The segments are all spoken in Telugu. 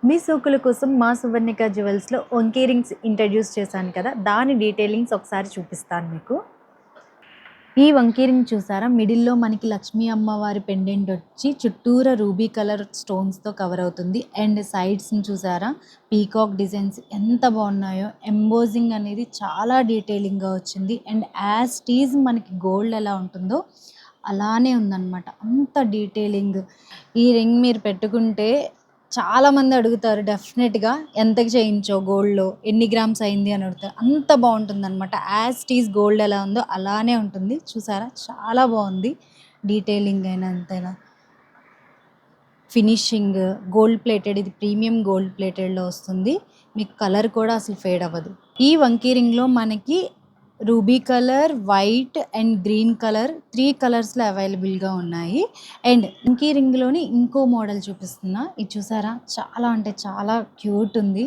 మీ సోకుల కోసం మా సువర్ణిక జ్యువెల్స్లో వంకీ రింగ్స్ ఇంట్రడ్యూస్ చేశాను కదా, దాని డీటెయిలింగ్స్ ఒకసారి చూపిస్తాను మీకు. ఈ వంకీ రింగ్ చూసారా, మిడిల్లో మనకి లక్ష్మీ అమ్మవారి పెండెంట్ వచ్చి చుట్టూరా రూబీ కలర్ స్టోన్స్తో కవర్ అవుతుంది. అండ్ సైడ్స్ని చూసారా, పీకాక్ డిజైన్స్ ఎంత బాగున్నాయో. ఎంబోజింగ్ అనేది చాలా డీటెయిలింగ్గా వచ్చింది. అండ్ యాజ్ టీజ్ మనకి గోల్డ్ ఎలా ఉంటుందో అలానే ఉందన్నమాట, అంత డీటెయిలింగ్. ఈ రింగ్ మీరు పెట్టుకుంటే చాలామంది అడుగుతారు డెఫినెట్గా, ఎంతకి చేయించో గోల్డ్లో, ఎన్ని గ్రామ్స్ అయింది అని అడుగుతారు. అంత బాగుంటుంది అనమాట, యాజ్ టీజ్ గోల్డ్ ఎలా ఉందో అలానే ఉంటుంది. చూసారా, చాలా బాగుంది డీటెయిలింగ్ అయినా అంతేనా. ఫినిషింగ్ గోల్డ్ ప్లేటెడ్, ఇది ప్రీమియం గోల్డ్ ప్లేటెడ్లో వస్తుంది. మీకు కలర్ కూడా అసలు ఫేడ్ అవ్వదు. ఈ వంకీ రింగ్లో మనకి ruby colour, white and green colour 3 కలర్స్లో అవైలబుల్గా ఉన్నాయి. అండ్ వంకీ రింగ్లోని ఇంకో మోడల్ చూపిస్తున్నా, ఇది చూసారా, చాలా అంటే చాలా క్యూట్ ఉంది.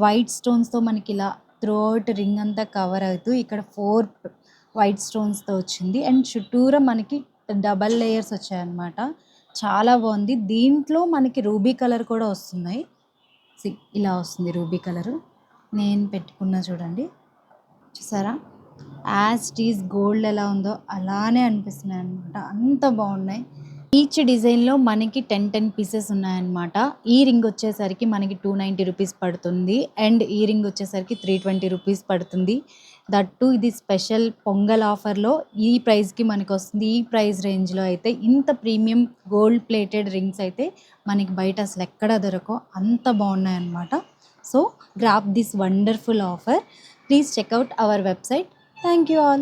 వైట్ స్టోన్స్తో మనకి ఇలా త్రూఅవుట్ రింగ్ అంతా కవర్ అవుతూ ఇక్కడ 4 వైట్ స్టోన్స్తో వచ్చింది. అండ్ చుట్టూరా మనకి డబల్ లేయర్స్ వచ్చాయన్నమాట, చాలా బాగుంది. దీంట్లో మనకి రూబీ కలర్ కూడా వస్తున్నాయి. ఇలా వస్తుంది రూబీ కలరు. నేను పెట్టుకున్నా చూడండి, చూసారా, యాజ్ టీజ్ గోల్డ్ ఎలా ఉందో అలానే అనిపిస్తున్నాయి అనమాట, అంత బాగున్నాయి. ఈచ్ డిజైన్లో మనకి 10 పీసెస్ ఉన్నాయన్నమాట. ఈ రింగ్ వచ్చేసరికి మనకి 290 రూపీస్ పడుతుంది. అండ్ ఈ రింగ్ వచ్చేసరికి 320 రూపీస్ పడుతుంది. దట్టు ఇది స్పెషల్ పొంగల్ ఆఫర్లో ఈ ప్రైస్కి మనకి వస్తుంది. ఈ ప్రైస్ రేంజ్లో అయితే ఇంత ప్రీమియం గోల్డ్ ప్లేటెడ్ రింగ్స్ అయితే మనకి బయట అసలు ఎక్కడ దొరకో, అంత బాగున్నాయి అన్నమాట. So grab this wonderful offer. Please check out our website. Thank you all.